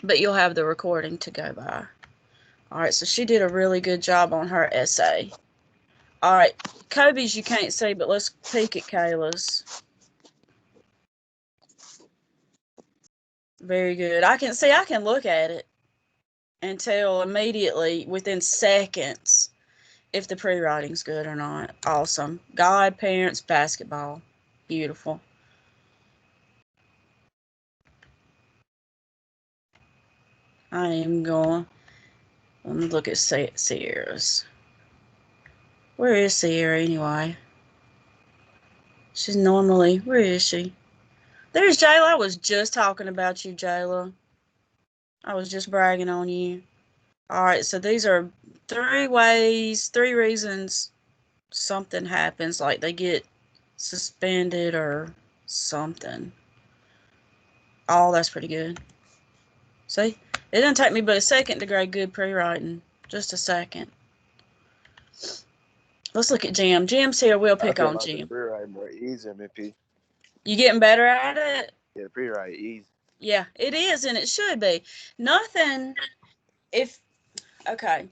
but you'll have the recording to go by. All right, so she did a really good job on her essay. All right, Kobe's you can't see, but let's peek at Kayla's. Very good. I can look at it and tell immediately within seconds if the pre-writing's good or not. Awesome. Godparents basketball. Beautiful. I am going. Let me look at Sierra's. Where is Sierra anyway? She's normally. Where is she? There's Jayla. I was just talking about you, Jayla. I was just bragging on you. All right, so these are 3 ways, 3 reasons something happens, like they get suspended or something. Oh, that's pretty good. See? It doesn't take me but a second to grade good pre-writing. Just a second. Let's look at Jim. Jim's here. We'll I pick feel on like the Jim. pre-write more easy, MP. You getting better at it? Yeah, the pre-write easy. Yeah, it is, and it should be. Nothing, if, okay.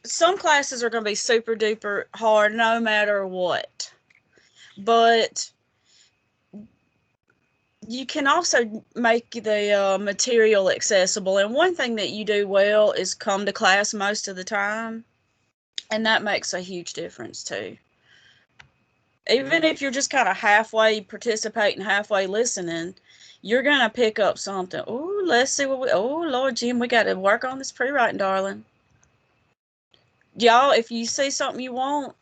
Some classes are going to be super duper hard no matter what. But you can also make the material accessible. And one thing that you do well is come to class most of the time. And that makes a huge difference too. Even if you're just kind of halfway participating, halfway listening, you're going to pick up something. Oh, let's see what oh, Lord Jim, we got to work on this pre-writing, darling. Y'all, if you see something you want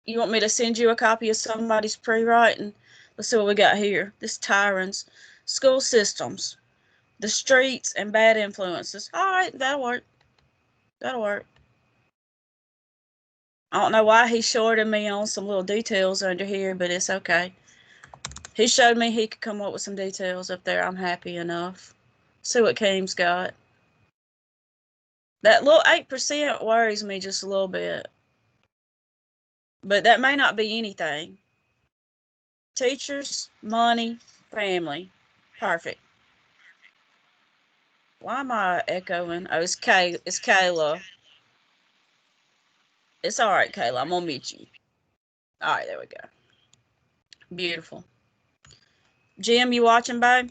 me to send you a copy of somebody's pre-writing? Let's see what we got here. This tyrants, school systems, the streets, and bad influences. All right, that'll work. That'll work. I don't know why he shorted me on some little details under here, but it's okay. He showed me he could come up with some details up there. I'm happy enough. See what Keem's got. That little 8% worries me just a little bit. But that may not be anything. Teachers, money, family. Perfect. Why am I echoing? Oh, it's Kayla. It's all right, Kayla. I'm gonna mute you. All right, there we go. Beautiful. Jim, you watching, babe?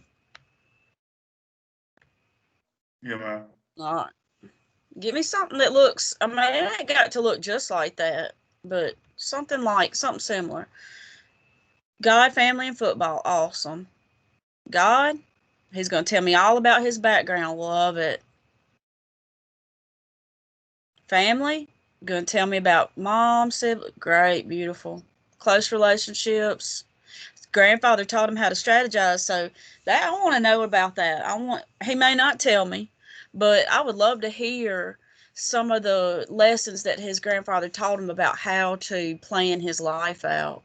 Yeah, man. All right. Give me something that looks. I mean, it ain't got to look just like that, but something similar. God, family, and football. Awesome. God, he's gonna tell me all about his background. Love it. Family, gonna tell me about mom, sibling. Great, beautiful. Close relationships. Grandfather taught him how to strategize, so that I want to know about that. He may not tell me, but I would love to hear some of the lessons that his grandfather taught him about how to plan his life out.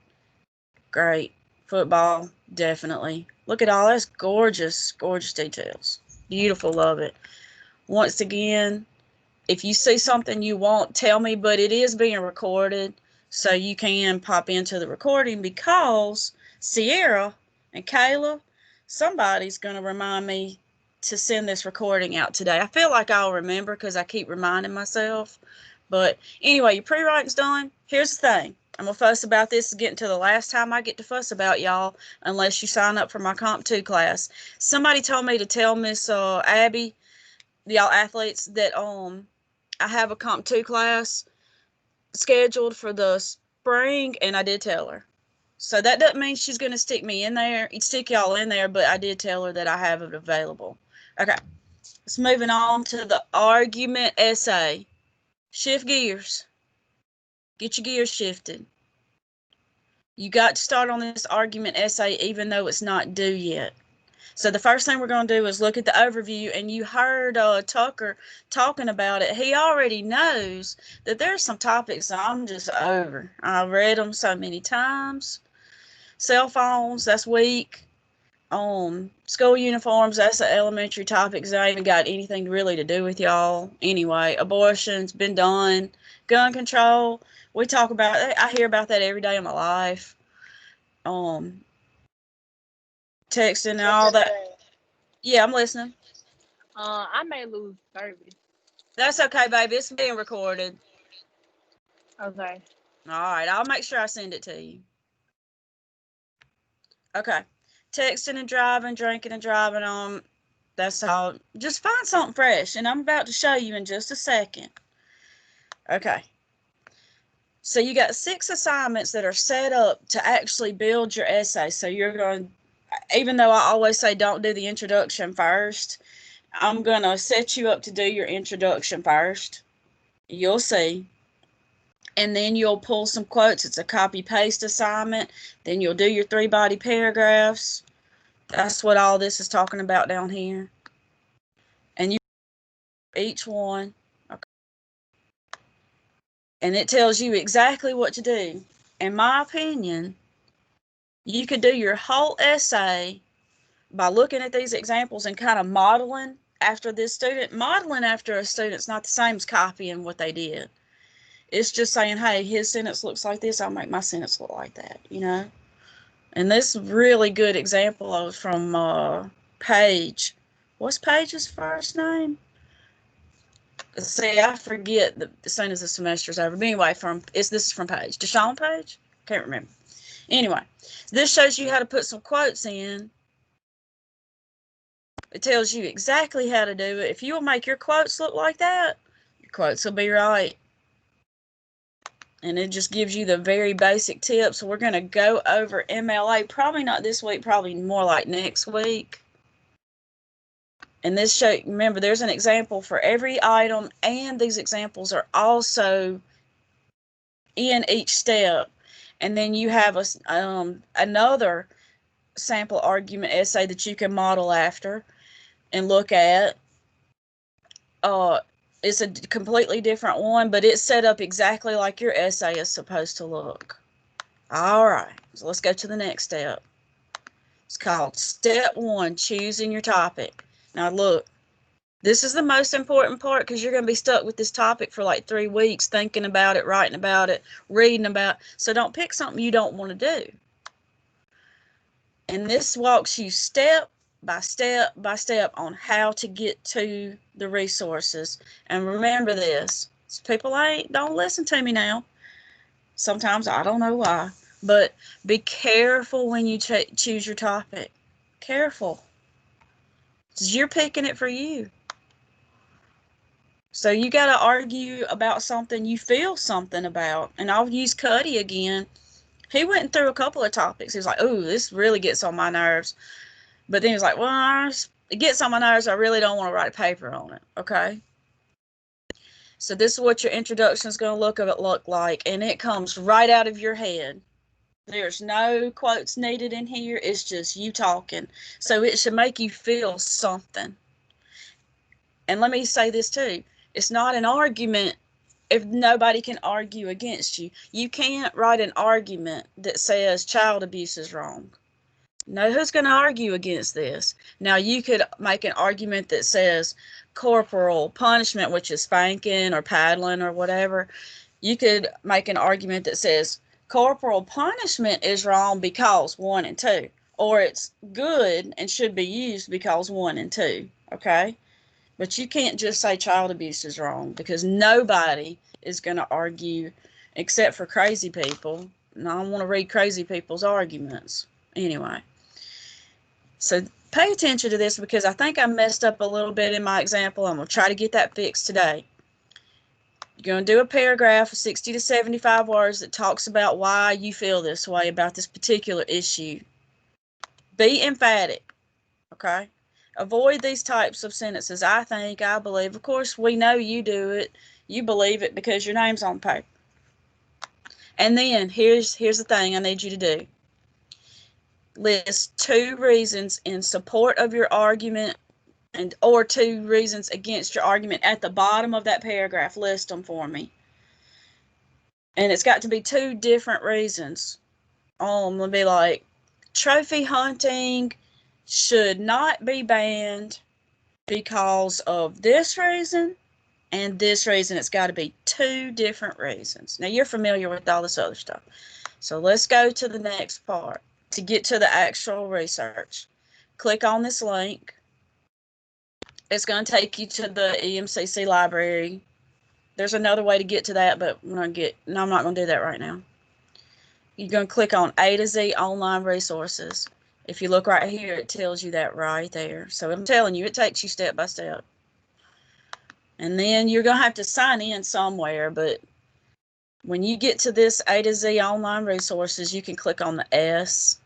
Great. Football, definitely. Look at all this gorgeous, gorgeous details. Beautiful, love it. Once again, if you see something you want, tell me, but it is being recorded, so you can pop into the recording because Sierra and Kayla, somebody's going to remind me to send this recording out today. I feel like I'll remember because I keep reminding myself. But anyway, your pre-writing's done. Here's the thing. I'm going to fuss about this getting to the last time I get to fuss about y'all unless you sign up for my Comp 2 class. Somebody told me to tell Miss Abby, y'all athletes, that I have a Comp 2 class scheduled for the spring, and I did tell her. So that doesn't mean she's going to stick y'all in there, but I did tell her that I have it available. Okay, let's moving on to the argument essay. Shift gears. Get your gears shifted. You got to start on this argument essay even though it's not due yet. So the first thing we're going to do is look at the overview, and you heard Tucker talking about it. He already knows that there's some topics I'm just over. I've read them so many times. Cell phones, that's weak. School uniforms, that's an elementary topic. That ain't even got anything really to do with y'all. Anyway, abortion's been done. Gun control, we talk about it. I hear about that every day of my life. Texting and all that. Yeah, I'm listening. I may lose service. That's okay, baby. It's being recorded. Okay. All right, I'll make sure I send it to you. Okay. Texting and driving, drinking and driving on. That's all. Just find something fresh, and I'm about to show you in just a second. Okay. So you got 6 assignments that are set up to actually build your essay. So you're going, even though I always say don't do the introduction first, I'm going to set you up to do your introduction first. You'll see. And then you'll pull some quotes. It's a copy paste assignment. Then you'll do your 3 body paragraphs. That's what all this is talking about down here. And you each one. Okay. And it tells you exactly what to do. In my opinion, you could do your whole essay by looking at these examples and kind of modeling after this student. Modeling after a student's not the same as copying what they did. It's just saying, hey, his sentence looks like this, I'll make my sentence look like that, you know? And this really good example from Paige. What's Paige's first name? See, I forget as soon as the semester's over. But anyway, this is from Paige. Deshaun Page? Can't remember. Anyway, this shows you how to put some quotes in. It tells you exactly how to do it. If you will make your quotes look like that, your quotes will be right. And it just gives you the very basic tips. We're going to go over MLA, probably not this week, probably more like next week. And this show, remember, there's an example for every item, and these examples are also in each step. And then you have another sample argument essay that you can model after and look at. It's a completely different one, but it's set up exactly like your essay is supposed to look. All right, so let's go to the next step. It's called Step 1, choosing your topic. Now look, this is the most important part because you're going to be stuck with this topic for like 3 weeks, thinking about it, writing about it, reading about it. So don't pick something you don't want to do. And this walks you step by step by step on how to get to the resources. And remember this, people don't listen to me now. Sometimes I don't know why, but be careful when you choose your topic. Careful. Because you're picking it for you. So you got to argue about something you feel something about. And I'll use Cuddy again. He went through a couple of topics. He was like, "Ooh, this really gets on my nerves." But then he was like, "Well, it gets on my nerves. I really don't want to write a paper on it." Okay. So this is what your introduction is going to look like. And it comes right out of your head. There's no quotes needed in here. It's just you talking. So it should make you feel something. And let me say this too. It's not an argument if nobody can argue against you. You can't write an argument that says child abuse is wrong. No, who's going to argue against this? Now, you could make an argument that says corporal punishment, which is spanking or paddling or whatever. You could make an argument that says corporal punishment is wrong because 1 and 2, or it's good and should be used because 1 and 2, okay? But you can't just say child abuse is wrong because nobody is going to argue except for crazy people. And I don't want to read crazy people's arguments. Anyway, so pay attention to this because I think I messed up a little bit in my example. I'm going to try to get that fixed today. You're going to do a paragraph of 60 to 75 words that talks about why you feel this way about this particular issue. Be emphatic, okay? Avoid these types of sentences. I think, I believe. Of course, we know you do it. You believe it because your name's on paper. And then here's the thing I need you to do. List 2 reasons in support of your argument or 2 reasons against your argument at the bottom of that paragraph. List them for me. And it's got to be 2 different reasons. It'll be like, trophy hunting should not be banned because of this reason and this reason. It's got to be 2 different reasons. Now, you're familiar with all this other stuff. So let's go to the next part to get to the actual research. Click on this link. It's going to take you to the EMCC library. There's another way to get to that, but I'm not going to do that right now. You're going to click on A to Z online resources. If you look right here, it tells you that right there. So I'm telling you, it takes you step by step. And then you're going to have to sign in somewhere, but when you get to this A to Z online resources, you can click on the S,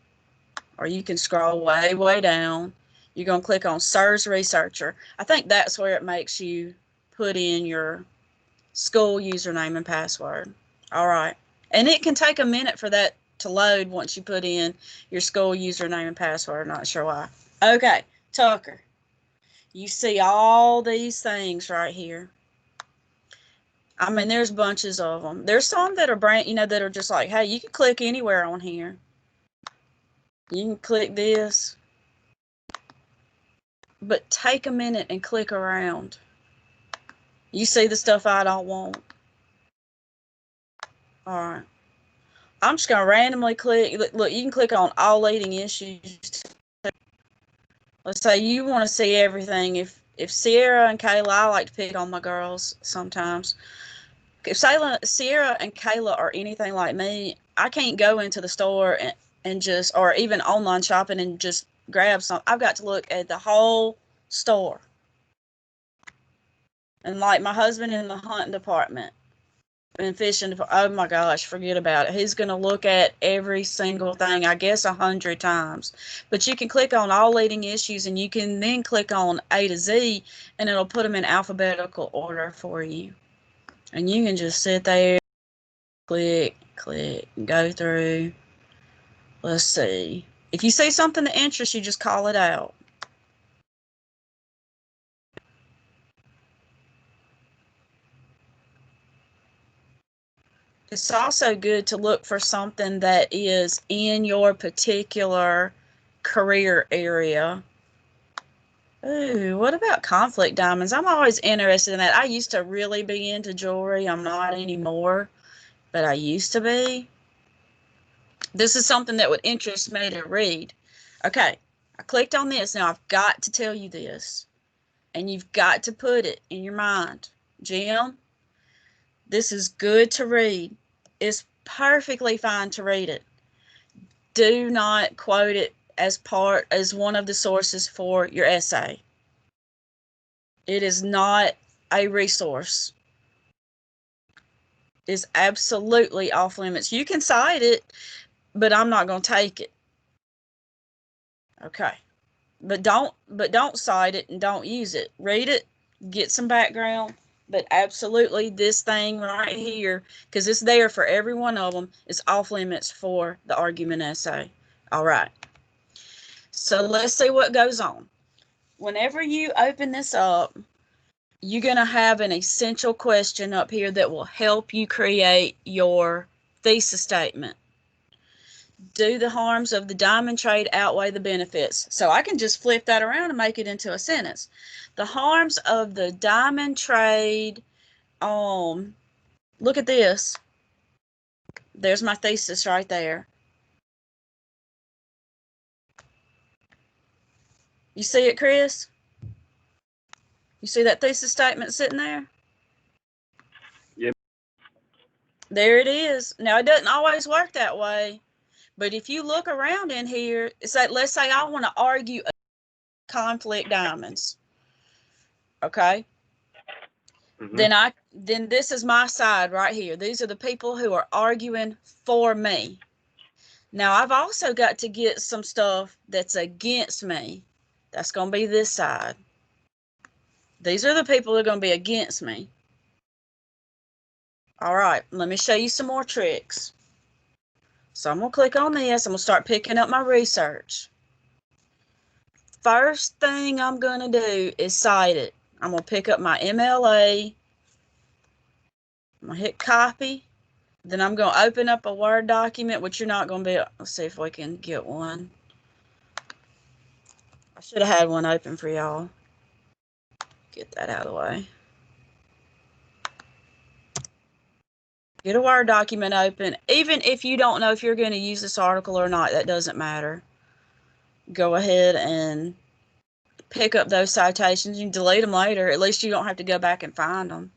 or you can scroll way, way down. You're going to click on SIRS Researcher. I think that's where it makes you put in your school username and password. All right. And it can take a minute for that to load once you put in your school username and password. Not sure why. Okay, Tucker, you see all these things right here. I mean, there's bunches of them. There's some that are that are just like, hey, you can click anywhere on here. You can click this, but take a minute and click around. You see the stuff I don't want. All right. I'm just going to randomly click. Look, you can click on all leading issues. Let's say you want to see everything. If Sierra and Kayla, I like to pick on my girls sometimes. If Sierra and Kayla are anything like me, I can't go into the store and just, or even online shopping and just grab some. I've got to look at the whole store. And like my husband in the hunting department and fishing, oh my gosh, forget about it. He's going to look at every single thing, I guess 100 times. But you can click on all leading issues, and you can then click on A to Z, and it'll put them in alphabetical order for you. And you can just sit there, click, and go through. Let's see. If you see something that interests you, just call it out. It's also good to look for something that is in your particular career area. Ooh, what about conflict diamonds? I'm always interested in that. I used to really be into jewelry. I'm not anymore, but I used to be. This is something that would interest me to read. Okay, I clicked on this. Now I've got to tell you this, and you've got to put it in your mind. Jim, this is good to read. It's perfectly fine to read it. Do not quote it as one of the sources for your essay. It is not a resource. It's absolutely off limits. You can cite it, but I'm not going to take it. Okay. But don't cite it and don't use it. Read it, get some background, but absolutely this thing right here, because it's there for every one of them, is off limits for the argument essay. All right. So let's see what goes on. Whenever you open this up, you're going to have an essential question up here that will help you create your thesis statement. Do the harms of the diamond trade outweigh the benefits? So I can just flip that around and make it into a sentence. The harms of the diamond trade, look at this. There's my thesis right there. You see it, Chris? You see that thesis statement sitting there? Yep. There it is. Now, it doesn't always work that way, but if you look around in here, it's like, let's say I want to argue conflict diamonds. Okay? Mm-hmm. Then this is my side right here. These are the people who are arguing for me. Now, I've also got to get some stuff that's against me. That's going to be this side. These are the people who are going to be against me. All right, let me show you some more tricks. So I'm going to click on this. I'm going to start picking up my research. First thing I'm going to do is cite it. I'm going to pick up my MLA. I'm going to hit copy. Then I'm going to open up a Word document, which you're not going to be. Let's see if we can get one. I should have had one open for y'all. Get that out of the way. Get a Word document open. Even if you don't know if you're going to use this article or not, that doesn't matter. Go ahead and pick up those citations. You can delete them later. At least you don't have to go back and find them.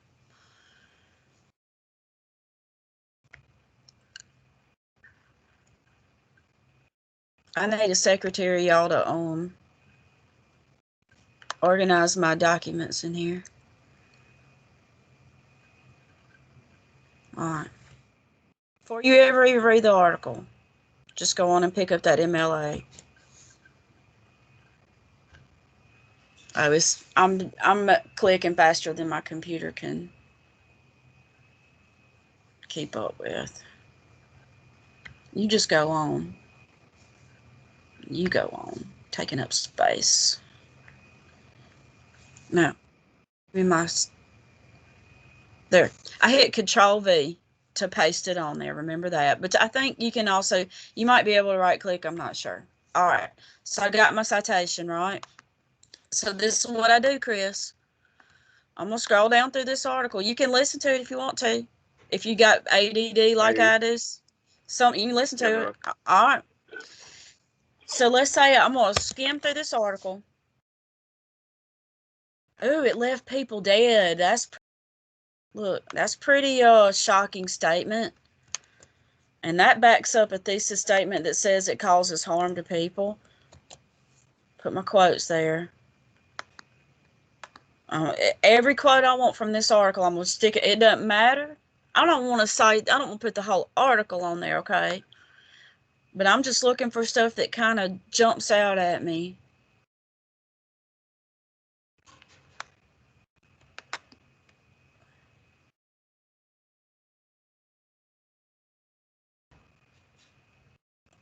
I need a secretary, y'all, to organize my documents in here. All right. Before you ever even read the article, just go on and pick up that MLA. I'm clicking faster than my computer can keep up with. You just go on. You go on, taking up space. Now, there. I hit Control V to paste it on there. Remember that. But I think you can also, you might be able to right click. I'm not sure. All right. So I got my citation, right? So this is what I do, Chris. I'm going to scroll down through this article. You can listen to it if you want to. If you got ADD like I do, you can listen to it. All right. So let's say I'm going to skim through this article. Ooh, it left people dead. That's pretty shocking statement. And that backs up a thesis statement that says it causes harm to people. Put my quotes there. Every quote I want from this article, I'm going to stick it. It doesn't matter. I don't want to put the whole article on there, okay? But I'm just looking for stuff that kind of jumps out at me.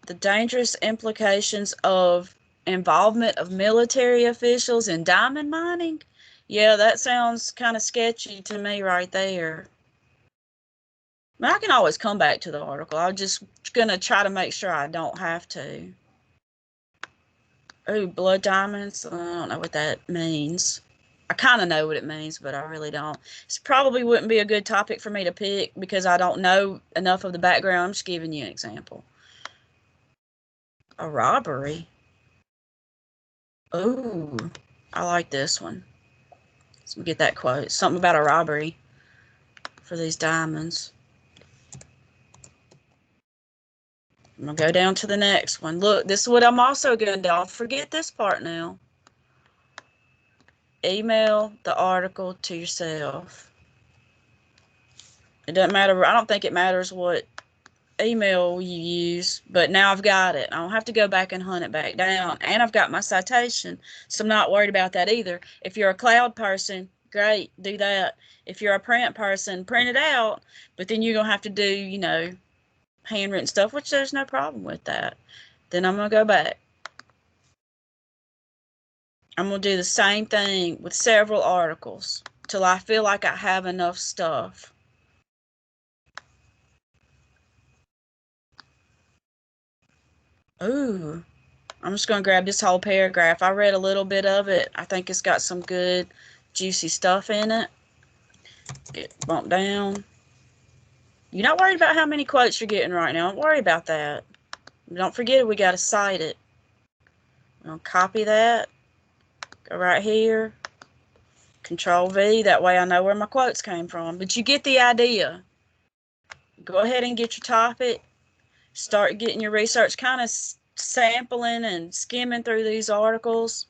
The dangerous implications of involvement of military officials in diamond mining. Yeah, that sounds kind of sketchy to me right there. I mean, I can always come back to the article. I'm just going to try to make sure I don't have to. Ooh, blood diamonds. I don't know what that means. I kind of know what it means, but I really don't. This probably wouldn't be a good topic for me to pick because I don't know enough of the background. I'm just giving you an example. A robbery. Ooh, I like this one. Let's get that quote. Something about a robbery for these diamonds. I'm going to go down to the next one. Look, this is what I'm also going to do. Don't forget this part now. Email the article to yourself. It doesn't matter. I don't think it matters what email you use, but now I've got it. I don't have to go back and hunt it back down. And I've got my citation, so I'm not worried about that either. If you're a cloud person, great, do that. If you're a print person, print it out, but then you're going to have to do, handwritten stuff, which there's no problem with that. Then I'm going to go back. I'm going to do the same thing with several articles till I feel like I have enough stuff. Ooh, I'm just going to grab this whole paragraph. I read a little bit of it. I think it's got some good, juicy stuff in it. Get bumped down. You're not worried about how many quotes you're getting right now. Don't worry about that. Don't forget we got to cite it. I'll copy that. Go right here. Control V. That way I know where my quotes came from. But you get the idea. Go ahead and get your topic. Start getting your research, kind of sampling and skimming through these articles.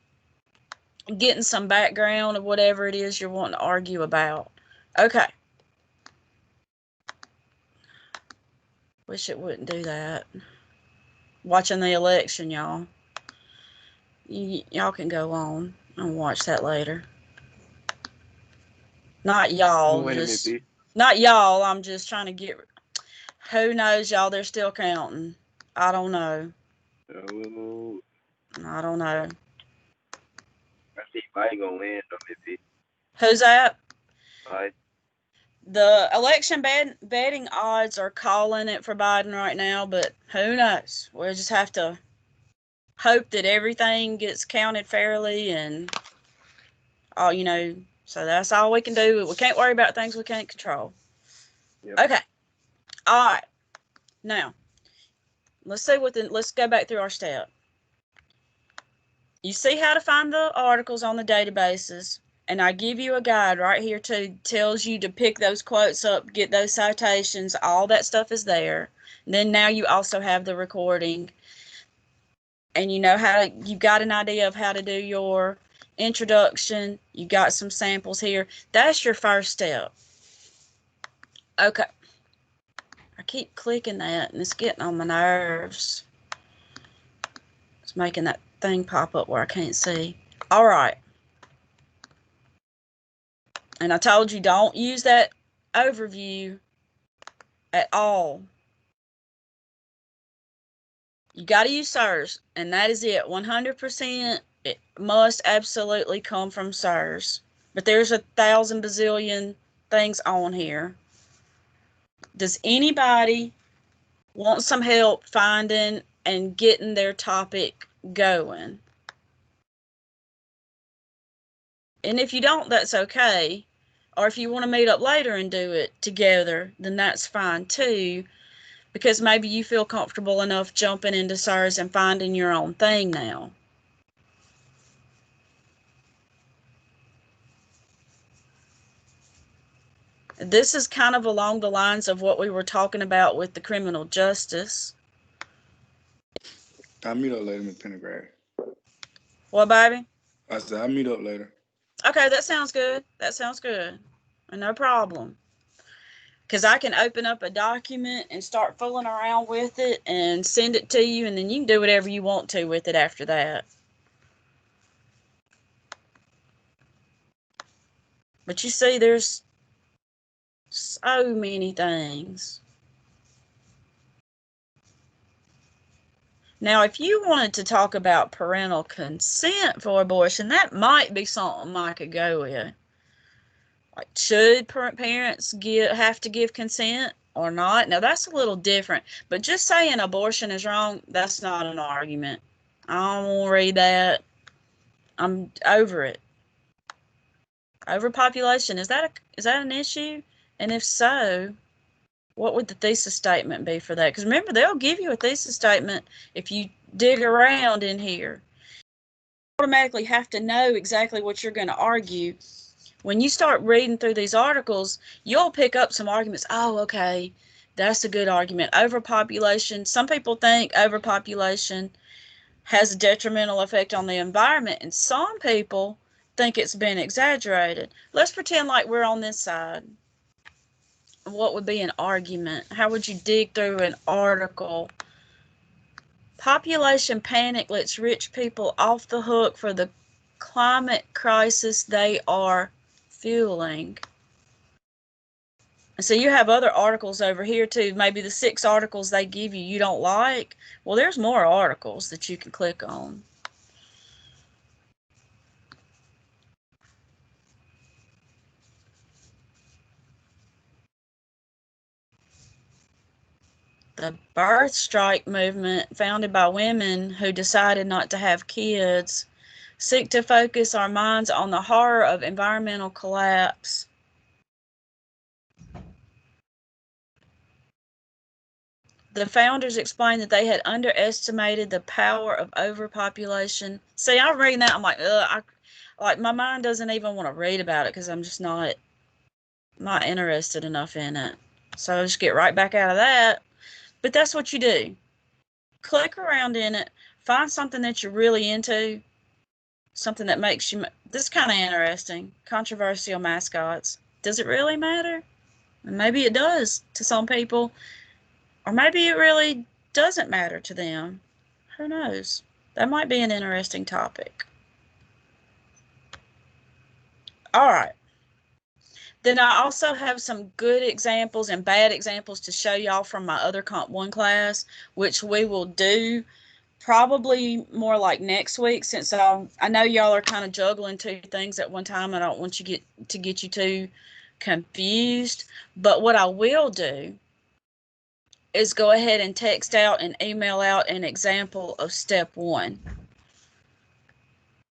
Getting some background of whatever it is you're wanting to argue about. Okay. Wish it wouldn't do that. Watching the election, y'all. Y'all can go on and watch that later. Not y'all, not y'all. I'm just trying to get. Who knows, y'all? They're still counting. I don't know. Oh. I don't know. I think Biden gonna win though, maybe. Who's that? Biden. The election betting odds are calling it for Biden right now, but who knows? We'll just have to hope that everything gets counted fairly and all, so that's all we can do. We can't worry about things we can't control. Yep. Okay. All right. Now, let's go back through our step. You see how to find the articles on the databases, and I give you a guide right here too. Tells you to pick those quotes up, get those citations, all that stuff is there. And then now you also have the recording, and you know how to, you've got an idea of how to do your introduction. You got some samples here. That's your first step. Okay. I keep clicking that, and it's getting on my nerves. It's making that thing pop up where I can't see. All right. And I told you, don't use that overview at all. You got to use SIRS, and that is it. 100%, it must absolutely come from SIRS. But there's 1,000 bazillion things on here. Does anybody want some help finding and getting their topic going? And if you don't, that's okay. Or if you want to meet up later and do it together, then that's fine too. Because maybe you feel comfortable enough jumping into SIRS and finding your own thing now. This is kind of along the lines of what we were talking about with the criminal justice. I'll meet up later, Miss Pendergrass. What, baby? I said I'll meet up later. Okay, that sounds good. That sounds good. No problem. Because I can open up a document and start fooling around with it and send it to you, and then you can do whatever you want to with it after that. But you see, there's so many things. Now, if you wanted to talk about parental consent for abortion, that might be something I could go with. Like, should parents have to give consent or not? Now, that's a little different. But just saying abortion is wrong, that's not an argument. I don't want to read that. I'm over it. Overpopulation, is that an issue? And if so, what would the thesis statement be for that? Because remember, they'll give you a thesis statement if you dig around in here. You automatically have to know exactly what you're going to argue. When you start reading through these articles, you'll pick up some arguments. Oh, okay, that's a good argument. Overpopulation. Some people think overpopulation has a detrimental effect on the environment, and some people think it's been exaggerated. Let's pretend like we're on this side. What would be an argument? How would you dig through an article? Population panic lets rich people off the hook for the climate crisis they are fueling. And so you have other articles over here too. Maybe the 6 articles they give you don't like. Well, there's more articles that you can click on. The birth strike movement, founded by women who decided not to have kids, seek to focus our minds on the horror of environmental collapse. The founders explained that they had underestimated the power of overpopulation. See, I'm reading that, I'm like, ugh, my mind doesn't even want to read about it because I'm just not interested enough in it. So I'll just get right back out of that. But that's what you do. Click around in it, find something that you're really into, something that makes you, this is kind of interesting, controversial mascots. Does it really matter? And maybe it does to some people, or maybe it really doesn't matter to them. Who knows? That might be an interesting topic. All right. Then I also have some good examples and bad examples to show y'all from my other Comp 1 class, which we will do probably more like next week, since I know y'all are kind of juggling 2 things at one time. I don't want you to get you too confused. But what I will do is go ahead and text out and email out an example of step 1.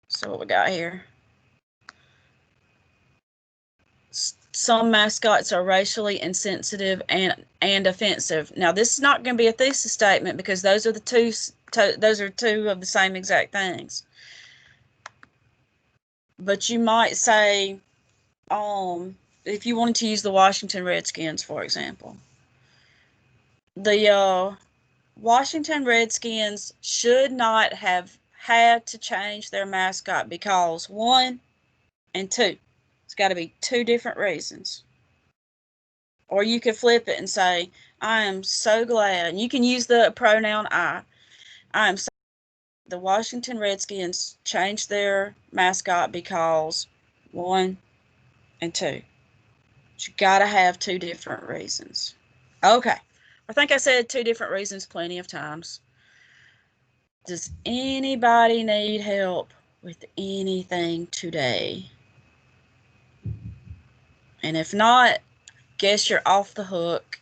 So what we got here? Some mascots are racially insensitive and offensive. Now, this is not going to be a thesis statement because those are 2 of the same exact things. but you might say, if you wanted to use the Washington Redskins, for example, the Washington Redskins should not have had to change their mascot because one and two. It's got to be two different reasons. Or you could flip it and say, I am so glad. And you can use the pronoun I. I am so glad the Washington Redskins changed their mascot because one and two. But you got to have two different reasons. Okay. I think I said two different reasons plenty of times. Does anybody need help with anything today? And if not, guess you're off the hook.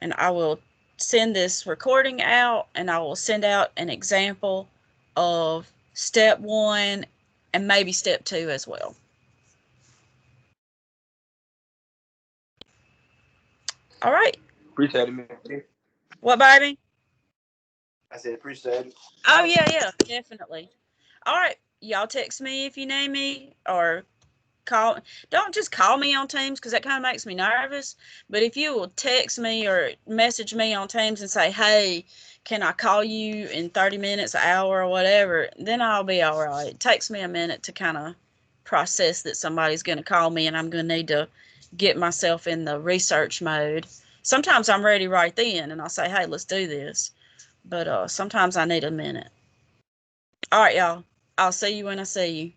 And I will send this recording out and I will send out an example of step one and maybe step two as well. All right. Appreciate it, man. What, baby? I said appreciate it. Oh, yeah, definitely. All right. Y'all text me if you need me or call. Don't just call me on Teams because that kind of makes me nervous. But if you will text me or message me on Teams and say, hey, can I call you in 30 minutes, an hour, or whatever, then I'll be all right. It takes me a minute to kind of process that somebody's going to call me and I'm going to need to get myself in the research mode. Sometimes I'm ready right then and I'll say, hey, let's do this. But sometimes I need a minute. All right, y'all. I'll see you when I see you.